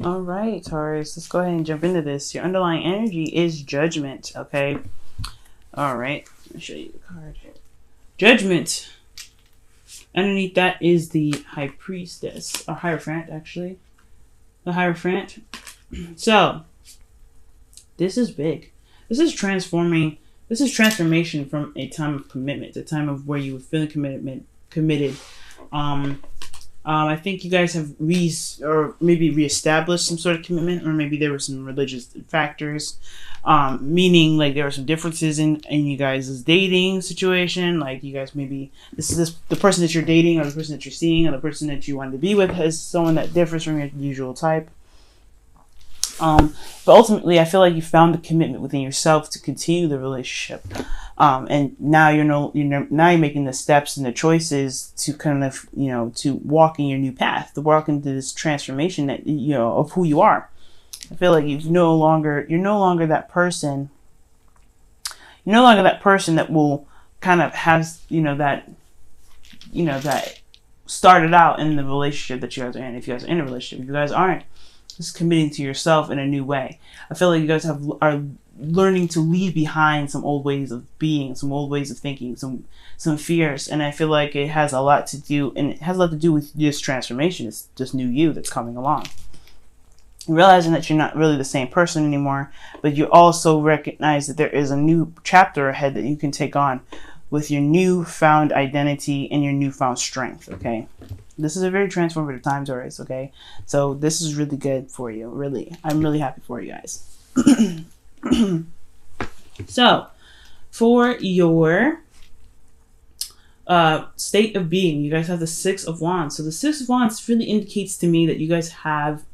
All right, Taurus, let's go ahead and jump into this. Your underlying energy is judgment, okay? All right, let me show you the card. Judgment. Underneath that is the High Priestess, or Hierophant, actually. The Hierophant. So, this is big. This is transforming. This is transformation from a time of commitment, a time of where you were feeling committed. Um, I think you guys have or maybe reestablished some sort of commitment, or maybe there were some religious factors, meaning like there were some differences in you guys' dating situation. Like you guys maybe the person that you're dating, or the person that you're seeing, or the person that you want to be with has someone that differs from your usual type. But ultimately, I feel like you found the commitment within yourself to continue the relationship, and now now you're making the steps and the choices to kind of to walk in your new path, to walk into this transformation that of who you are. I feel like you're no longer that person. You're no longer that person that will kind of have that started out in the relationship that you guys are in. If you guys are in a relationship, if you guys aren't, just committing to yourself in a new way. I feel like you guys are learning to leave behind some old ways of being, some old ways of thinking, some fears, and I feel like it has a lot to do, and it has a lot to do with this transformation. It's this new you that's coming along. Realizing that you're not really the same person anymore, but you also recognize that there is a new chapter ahead that you can take on with your newfound identity and your newfound strength. Okay. This is a very transformative time, Taurus, okay? So this is really good for you, really. I'm really happy for you guys. So, for your state of being, you guys have the Six of Wands. So the Six of Wands really indicates to me that you guys have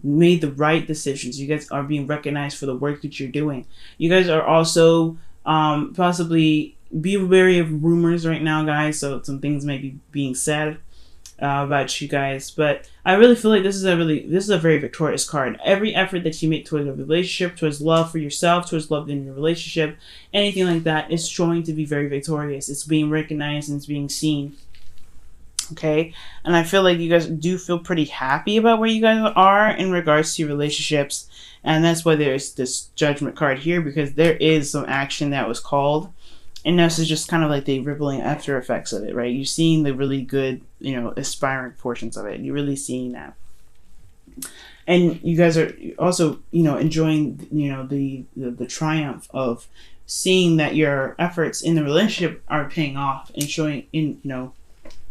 made the right decisions. You guys are being recognized for the work that you're doing. You guys are also possibly be wary of rumors right now, guys. So some things may be being said about you guys, but I really feel like this is a very victorious card. Every effort that you make towards a relationship, towards love for yourself, towards love in your relationship, anything like that, is showing to be very victorious. It's being recognized and it's being seen. Okay, and I feel like you guys do feel pretty happy about where you guys are in regards to your relationships, and that's why there's this Judgment card here, because there is some action that was called. And this is just kind of like the rippling after effects of it, right? You're seeing the really good, aspiring portions of it. You're really seeing that. And you guys are also, enjoying, the triumph of seeing that your efforts in the relationship are paying off and showing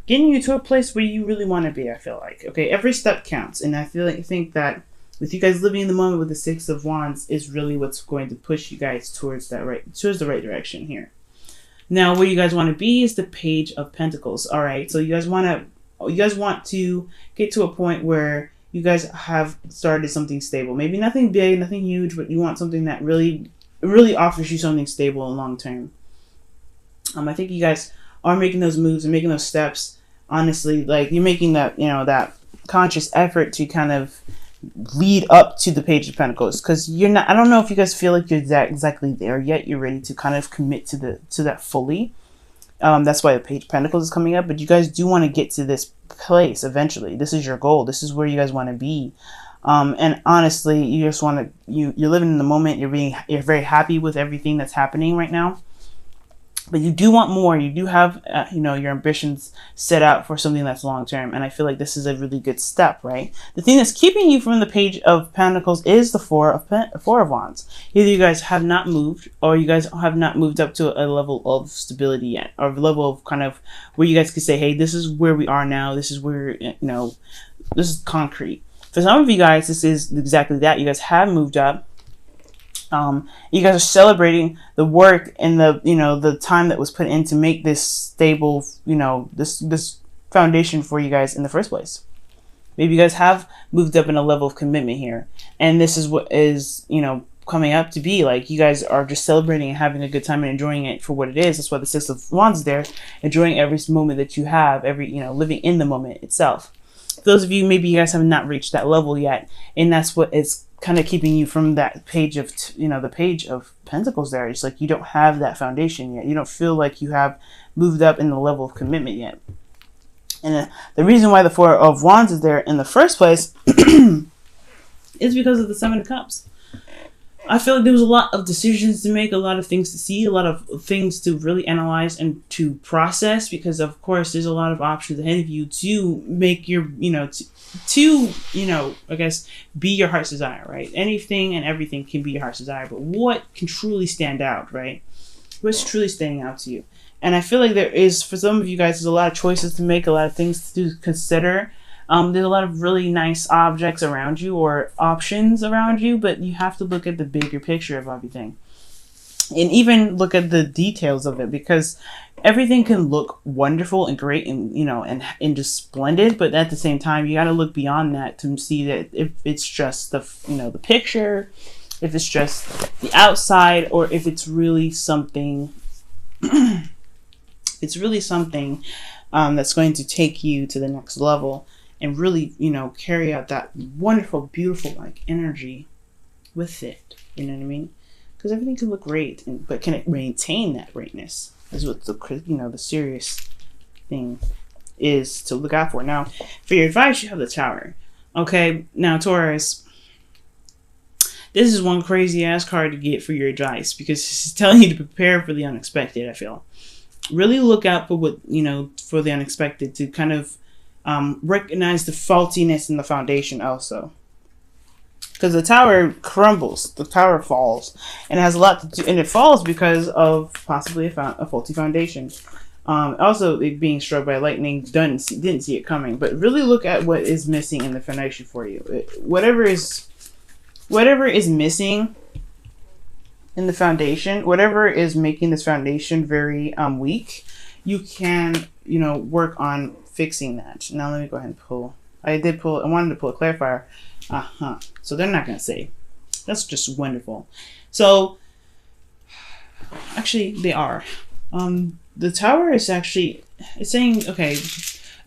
getting you to a place where you really want to be, I feel like. Okay, every step counts. And I think that with you guys living in the moment with the Six of Wands is really what's going to push you guys towards the right direction here. Now, where you guys want to be is the Page of Pentacles. All right, so you guys want to get to a point where you guys have started something stable. Maybe nothing big, nothing huge, but you want something that really offers you something stable and long term. I think you guys are making those moves and making those steps. Honestly, like you're making that that conscious effort to kind of lead up to the Page of Pentacles, because you're not, I don't know if you guys feel like you're exactly there yet. You're ready to kind of commit to that fully. That's why the Page of Pentacles is coming up, but you guys do want to get to this place eventually. This is your goal. This is where you guys want to be. And honestly, you just want to, you're living in the moment. You're very happy with everything that's happening right now. But you do want more. You do have, your ambitions set out for something that's long term. And I feel like this is a really good step, right? The thing that's keeping you from the Page of Pentacles is the Four of Wands. Either you guys have not moved, or you guys have not moved up to a level of stability yet, or a level of kind of where you guys can say, hey, this is where we are now. This is where, this is concrete. For some of you guys, this is exactly that. You guys have moved up. You guys are celebrating the work and the time that was put in to make this stable, this foundation for you guys in the first place. Maybe you guys have moved up in a level of commitment here, and this is what is, coming up to be like. You guys are just celebrating and having a good time and enjoying it for what it is. That's why the Six of Wands is there, enjoying every moment that you have, living in the moment itself. For those of you, maybe you guys have not reached that level yet, and that's what is kind of keeping you from that page of, the Page of Pentacles there. It's like you don't have that foundation yet. You don't feel like you have moved up in the level of commitment yet. And the reason why the Four of Wands is there in the first place is because of the Seven of Cups. I feel like there was a lot of decisions to make, a lot of things to see, a lot of things to really analyze and to process, because of course there's a lot of options ahead of you to make your, I guess, be your heart's desire, right? Anything and everything can be your heart's desire, but what can truly stand out, right? What's truly standing out to you? And I feel like there is, for some of you guys, there's a lot of choices to make, a lot of things to consider. There's a lot of really nice objects around you or options around you, but you have to look at the bigger picture of everything. And even look at the details of it, because everything can look wonderful and great and, and just splendid, but at the same time, you got to look beyond that to see that if it's just the picture, if it's just the outside, or if it's really something, that's going to take you to the next level. And really, carry out that wonderful, beautiful, energy with it. You know what I mean? Because everything can look great, but can it maintain that greatness? Is what the serious thing is to look out for. Now, for your advice, you have the Tower. Okay, now Taurus, this is one crazy ass card to get for your advice, because it's telling you to prepare for the unexpected. I feel really look out for what for the unexpected, to kind of recognize the faultiness in the foundation also. Because the Tower crumbles, the Tower falls, and it has a lot to do, and it falls because of possibly a faulty foundation. Also, it being struck by lightning, didn't see it coming. But really look at what is missing in the foundation for you. Whatever is missing in the foundation, whatever is making this foundation very weak, you can work on fixing that. Now let me go ahead and pull. I wanted to pull a clarifier. So they're not going to say. That's just wonderful. So actually they are. The Tower is actually, it's saying, okay,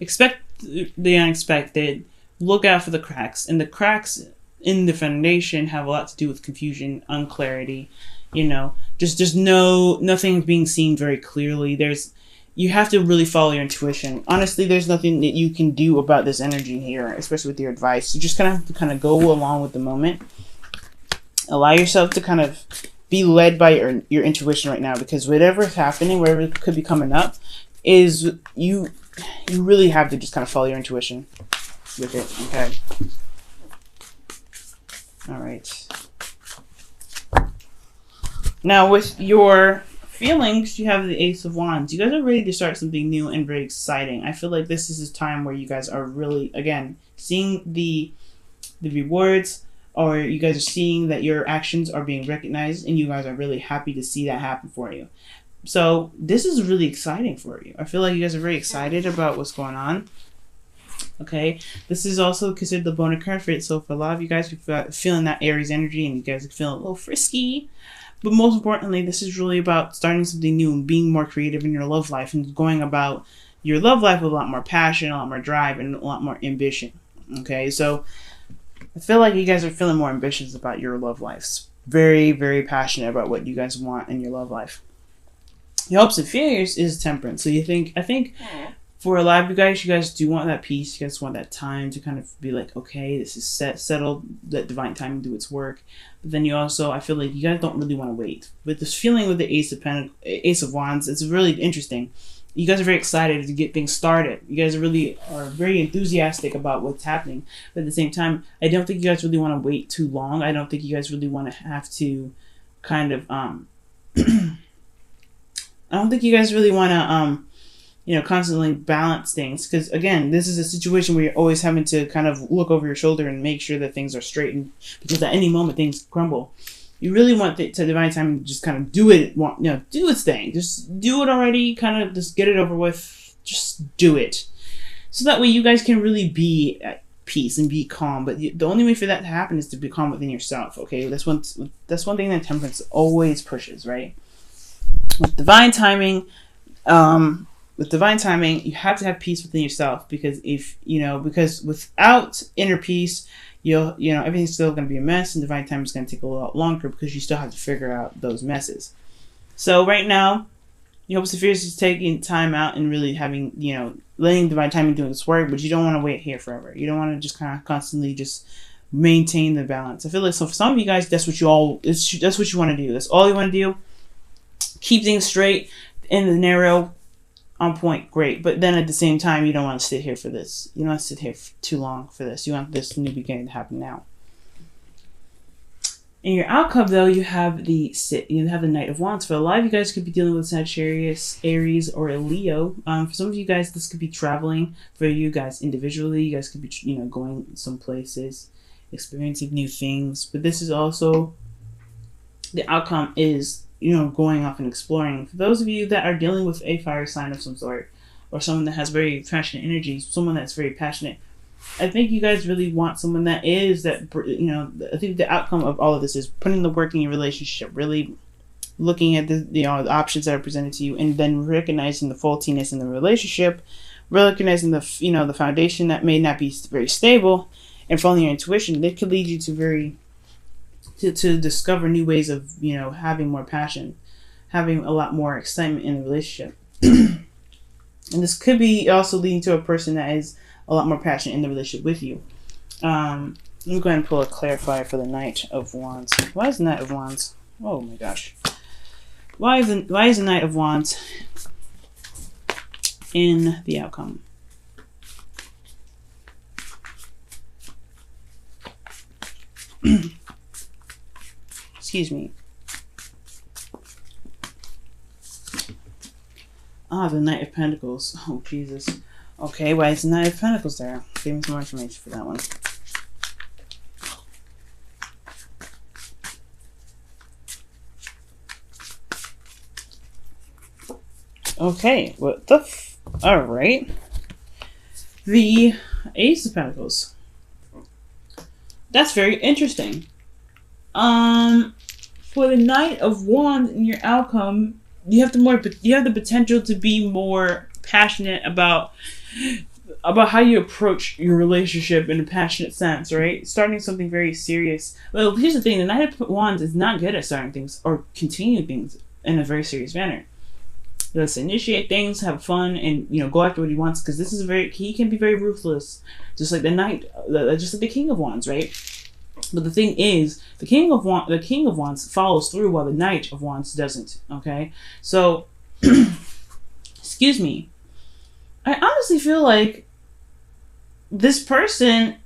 expect the unexpected, look out for the cracks. And the cracks in the foundation have a lot to do with confusion, unclarity, just nothing being seen very clearly. You have to really follow your intuition. Honestly, there's nothing that you can do about this energy here, especially with your advice. You just have to go along with the moment. Allow yourself to kind of be led by your intuition right now, because whatever is happening, whatever could be coming up, is you really have to just kind of follow your intuition with it, okay? All right. Now, with your feelings, you have the Ace of Wands. You guys are ready to start something new and very exciting. I feel like this is a time where you guys are really, again, seeing the rewards, or you guys are seeing that your actions are being recognized, and you guys are really happy to see that happen for you. So this is really exciting for you. I feel like you guys are very excited about what's going on. Okay, this is also considered the bonus card for it. So for a lot of you guys who are feeling that Aries energy, and you guys are feeling a little frisky, but most importantly, this is really about starting something new and being more creative in your love life, and going about your love life with a lot more passion, a lot more drive, and a lot more ambition. Okay, so I feel like you guys are feeling more ambitious about your love lives. Very, very passionate about what you guys want in your love life. Your hopes and fears is temperance. So I think for a lot of you guys do want that peace. You guys want that time to kind of be like, okay, this is settled, let divine timing do its work. But then I feel like you guys don't really want to wait. With this feeling with the Ace of Wands, it's really interesting. You guys are very excited to get things started. You guys are very enthusiastic about what's happening. But at the same time, I don't think you guys really want to wait too long. I don't think you guys really want to have to kind of, I don't think you guys really want to, constantly balance things. Because, again, this is a situation where you're always having to kind of look over your shoulder and make sure that things are straightened. Because at any moment, things crumble. You really want to divine time to just kind of do it, do its thing. Just do it already, kind of just get it over with. Just do it. So that way you guys can really be at peace and be calm. But the only way for that to happen is to be calm within yourself, okay? That's one thing that temperance always pushes, right? With divine timing, you have to have peace within yourself, because because without inner peace, everything's still going to be a mess, and divine timing is going to take a lot longer, because you still have to figure out those messes. So right now, your hopes and fears is taking time out and really having, letting divine timing do its work, but you don't want to wait here forever. You don't want to just kind of constantly just maintain the balance. I feel like, so for some of you guys, that's what you all, that's what you want to do. That's all you want to do. Keep things straight in the narrow, on point, great. But then at the same time, you don't want to sit here for this. You don't want to sit here for too long for this. You want this new beginning to happen now. In your outcome, though, you have the Knight of Wands. For a lot of you guys, could be dealing with Sagittarius, Aries, or a Leo. For some of you guys, this could be traveling. For you guys individually, you guys could be, going some places, experiencing new things. But this is also, the outcome is, going off and exploring. For those of you that are dealing with a fire sign of some sort, or someone that has very passionate energy, someone that's very passionate, I think you guys really want someone that is that, I think the outcome of all of this is putting the work in your relationship, really looking at the options that are presented to you, and then recognizing the faultiness in the relationship, recognizing the foundation that may not be very stable, and following your intuition. That could lead you to discover new ways of, having more passion, having a lot more excitement in the relationship. And this could be also leading to a person that is a lot more passionate in the relationship with you. Let me go ahead and pull a clarifier for the Knight of Wands. Why is the Knight of Wands? Oh my gosh. Why is the Knight of Wands in the outcome? Excuse me. The Knight of Pentacles. Oh, Jesus. Okay, why is the Knight of Pentacles there? Give me some more information for that one. Okay, what the alright. The Ace of Pentacles. That's very interesting. For the Knight of Wands in your outcome, you have the potential to be more passionate about how you approach your relationship in a passionate sense, right? Starting something very serious. Well, here's the thing: the Knight of Wands is not good at starting things or continuing things in a very serious manner. Let's initiate things, have fun, and go after what he wants, because he can be very ruthless, just like just like the King of Wands, right? But the thing is, the King of Wands follows through while the Knight of Wands doesn't. Okay, so excuse me. I honestly feel like this person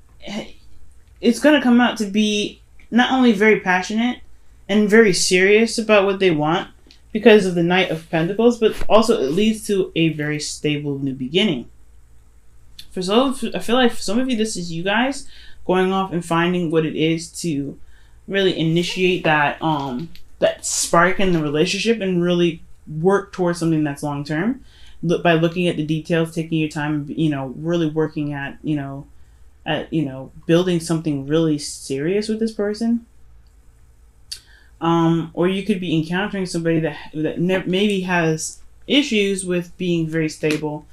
is going to come out to be not only very passionate and very serious about what they want because of the Knight of Pentacles, but also it leads to a very stable new beginning. I feel like for some of you, this is you guys going off and finding what it is to really initiate that spark in the relationship and really work towards something that's long term. By looking at the details, taking your time, really working at building something really serious with this person. Or you could be encountering somebody that maybe has issues with being very stable,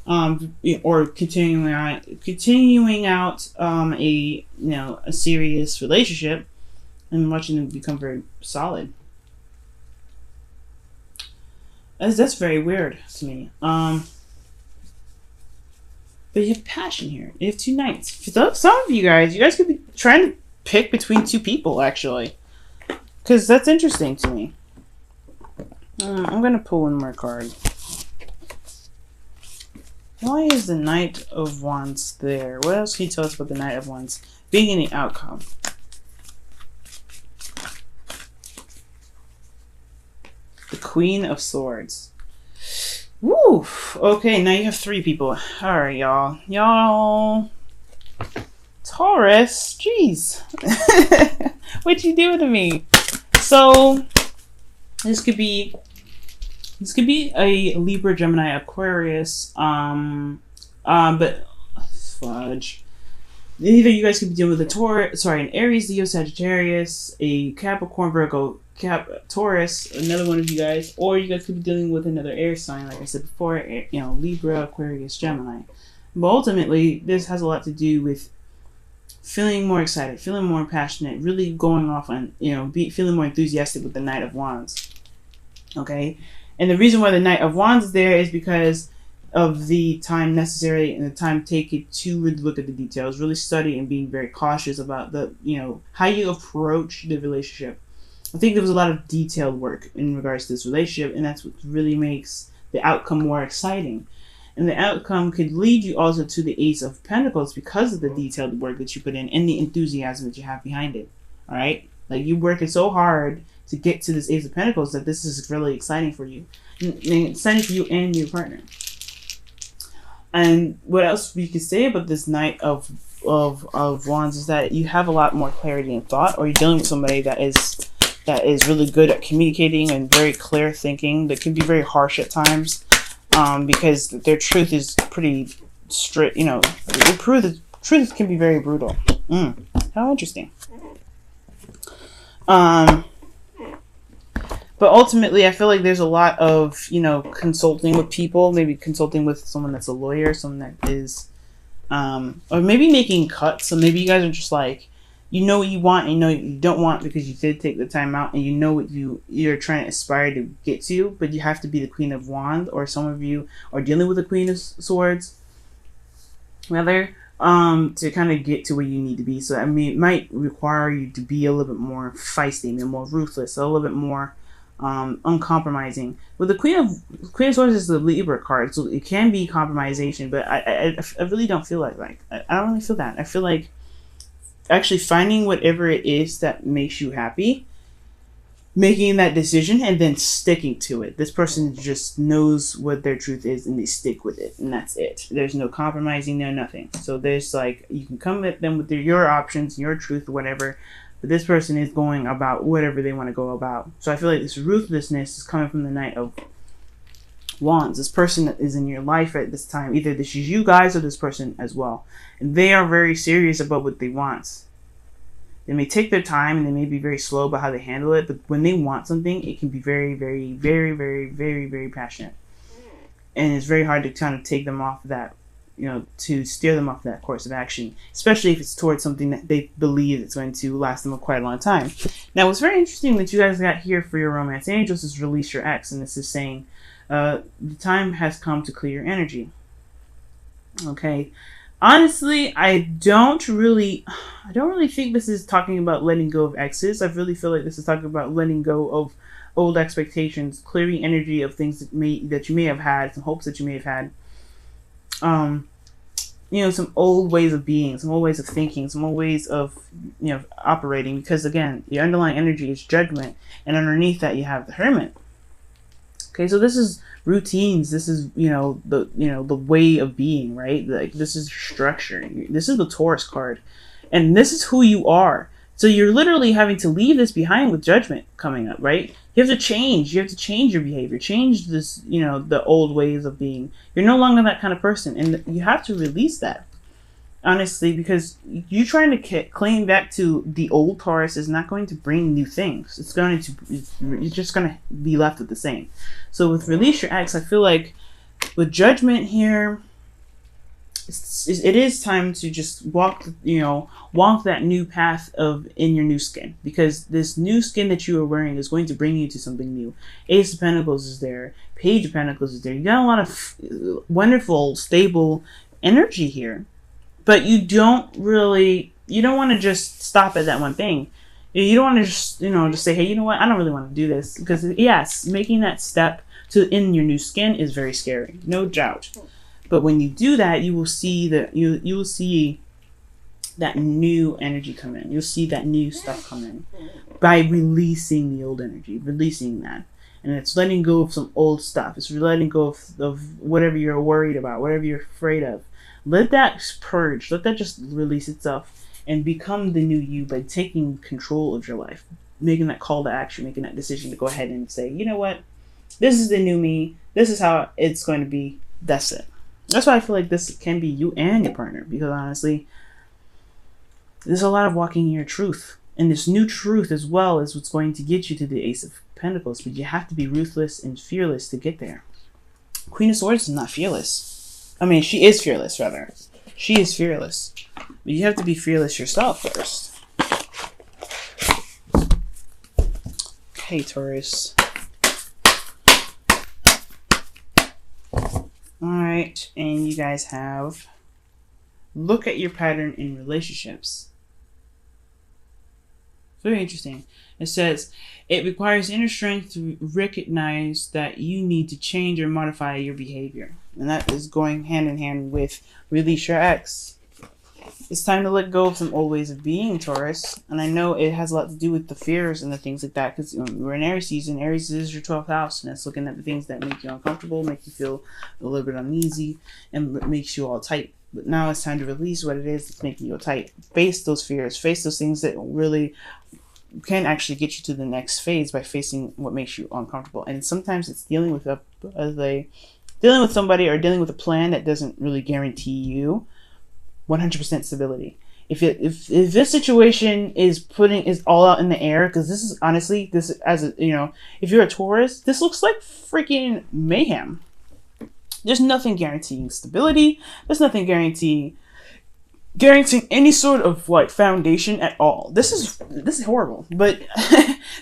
or continuing out a serious relationship and watching them become very solid. That's very weird to me. But you have passion here. You have two knights. For some of you guys could be trying to pick between two people, actually. Because that's interesting to me. I'm going to pull one more card. Why is the Knight of Wands there? What else can you tell us about the Knight of Wands being in the outcome? The Queen of Swords. Woo! Okay, now you have three people. Alright, y'all. Y'all. Taurus. Jeez. What you doing to me? So, this could be a Libra, Gemini, Aquarius. But fudge. Either you guys could be dealing with an Aries, Leo, Sagittarius, a Capricorn, Virgo, Taurus, another one of you guys, or you guys could be dealing with another air sign, like I said before, Libra, Aquarius, Gemini. But ultimately, this has a lot to do with feeling more excited, feeling more passionate, really going off on, feeling more enthusiastic with the Knight of Wands. Okay? And the reason why the Knight of Wands is there is because of the time necessary and the time taken to really look at the details, really study and being very cautious about the, how you approach the relationship. I think there was a lot of detailed work in regards to this relationship, and that's what really makes the outcome more exciting. And the outcome could lead you also to the Ace of Pentacles because of the detailed work that you put in and the enthusiasm that you have behind it. All right? Like, you're working so hard to get to this Ace of Pentacles that this is really exciting for you. And exciting for you and your partner. And what else we could say about this Knight of Wands is that you have a lot more clarity in thought, or you're dealing with somebody that is really good at communicating and very clear thinking. That can be very harsh at times, because their truth is pretty strict. The truth can be very brutal. How interesting. But ultimately, I feel like there's a lot of, consulting with people, maybe consulting with someone that's a lawyer, someone that is, or maybe making cuts. So maybe you guys are just like, you know what you want and you know what you don't want because you did take the time out and you know what you're trying to aspire to get to, but you have to be the Queen of Wands, or some of you are dealing with the Queen of Swords, rather, to kind of get to where you need to be. So, I mean, it might require you to be a little bit more feisty, a more ruthless, a little bit more uncompromising. With the Queen of Swords is the Libra card, so it can be compromisation, but I really don't feel like I don't really feel that. I feel like actually finding whatever it is that makes you happy, making that decision, and then sticking to it. This person just knows what their truth is and they stick with it, and that's it. There's no compromising, no nothing. So there's like, you can come at them with your options, your truth, whatever, but this person is going about whatever they want to go about. So I feel like this ruthlessness is coming from the Knight of Wands. This person that is in your life at this time, either this is you guys or this person as well, and they are very serious about what they want. They may take their time and they may be very slow about how they handle it, but when they want something, it can be very, very, very, very, very, very passionate, and it's very hard to kind of take them off that, to steer them off that course of action, especially if it's towards something that they believe it's going to last them quite a long time. Now, what's very interesting that you guys got here for your romance angels is release your ex, and this is saying the time has come to clear your energy. Okay, honestly, I don't really think this is talking about letting go of exes. I really feel like this is talking about letting go of old expectations, clearing energy of things that you may have had, some hopes that you may have had. Some old ways of being, some old ways of thinking, some old ways of, operating, because again, the underlying energy is judgment, and underneath that you have the Hermit. Okay, so this is routines. This is, the way of being, right? Like, this is structure. This is the Taurus card, and this is who you are. So you're literally having to leave this behind with Judgment coming up, right? You have to change. You have to change your behavior. Change this, the old ways of being. You're no longer that kind of person, and you have to release that, honestly, because you trying to claim back to the old Taurus is not going to bring new things. You're just going to be left with the same. So with release your ex, I feel like with Judgment here, it is time to just walk that new path in your new skin, because this new skin that you are wearing is going to bring you to something new. Ace of Pentacles is there. Page of Pentacles is there. You got a lot of wonderful, stable energy here, but you don't want to just stop at that one thing. You don't want to just say, hey, you know what? I don't really want to do this, because yes, making that step in your new skin is very scary, no doubt. But when you do that, you will see that you will see that new energy come in. You'll see that new stuff come in by releasing the old energy, releasing that. And it's letting go of some old stuff. It's letting go of whatever you're worried about, whatever you're afraid of. Let that purge. Let that just release itself and become the new you by taking control of your life, making that call to action, making that decision to go ahead and say, you know what? This is the new me. This is how it's going to be. That's it. That's why I feel like this can be you and your partner, because honestly, there's a lot of walking in your truth. And this new truth as well is what's going to get you to the Ace of Pentacles, but you have to be ruthless and fearless to get there. Queen of Swords is not fearless. I mean, she is fearless, rather. She is fearless. But you have to be fearless yourself first. Okay, Taurus. All right, and you guys have look at your pattern in relationships. Very interesting. It says it requires inner strength to recognize that you need to change or modify your behavior, and that is going hand in hand with release your ex. It's time to let go of some old ways of being, Taurus. And I know it has a lot to do with the fears and the things like that, because we're in Aries season. Aries is your 12th house, and it's looking at the things that make you uncomfortable, make you feel a little bit uneasy, and makes you all tight. But now it's time to release what it is that's making you tight. Face those fears. Face those things that really can actually get you to the next phase by facing what makes you uncomfortable. And sometimes it's dealing with dealing with somebody or dealing with a plan that doesn't really guarantee you 100% stability. If this situation is all out in the air, because this is honestly, this as a, if you're a Taurus, this looks like freaking mayhem. There's nothing guaranteeing stability. There's nothing guaranteeing any sort of like foundation at all. This is horrible, but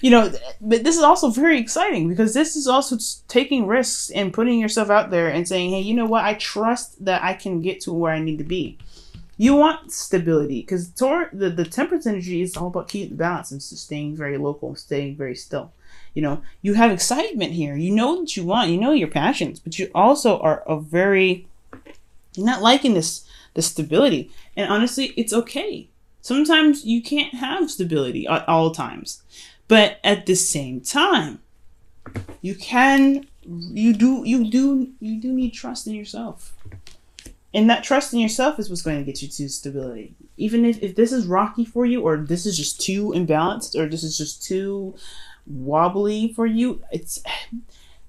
but this is also very exciting, because this is also taking risks and putting yourself out there and saying, hey, you know what, I trust that I can get to where I need to be. You want stability, because the Temperance energy is all about keeping the balance and staying very local, staying very still. You have excitement here. You know what you want. You know your passions, but you also are you're not liking this stability. And honestly, it's okay. Sometimes you can't have stability at all times, but at the same time, you do need trust in yourself. And that trust in yourself is what's going to get you to stability. Even if this is rocky for you, or this is just too imbalanced, or this is just too wobbly for you,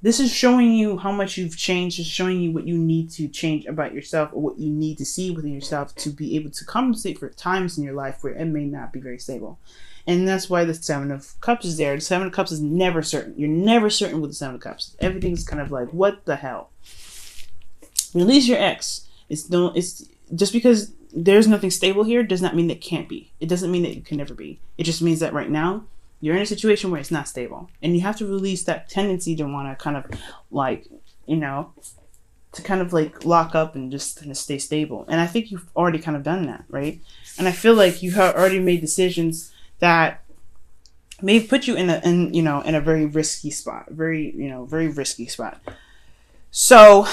this is showing you how much you've changed. It's showing you what you need to change about yourself, or what you need to see within yourself to be able to compensate for times in your life where it may not be very stable. And that's why the Seven of Cups is there. The Seven of Cups is never certain. You're never certain with the Seven of Cups. Everything's kind of like, what the hell? Release your ex. It's just because there's nothing stable here does not mean that it can't be. It doesn't mean that it can never be. It just means that right now you're in a situation where it's not stable, and you have to release that tendency to want to kind of like, to kind of like lock up and just kind of stay stable. And I think you've already kind of done that, right? And I feel like you have already made decisions that may put you in a very risky spot, very risky spot. So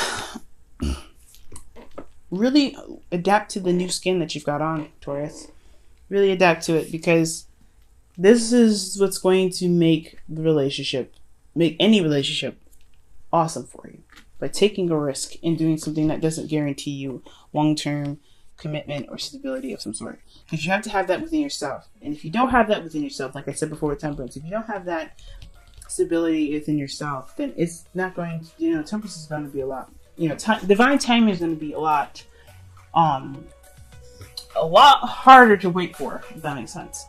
really adapt to the new skin that you've got on, Taurus. Really adapt to it, because this is what's going to make any relationship awesome for you. By taking a risk and doing something that doesn't guarantee you long-term commitment or stability of some sort. Because you have to have that within yourself. And if you don't have that within yourself, like I said before with Temperance, if you don't have that stability within yourself, then it's not going to, Temperance is going to be a lot, divine timing is going to be a lot harder to wait for, if that makes sense.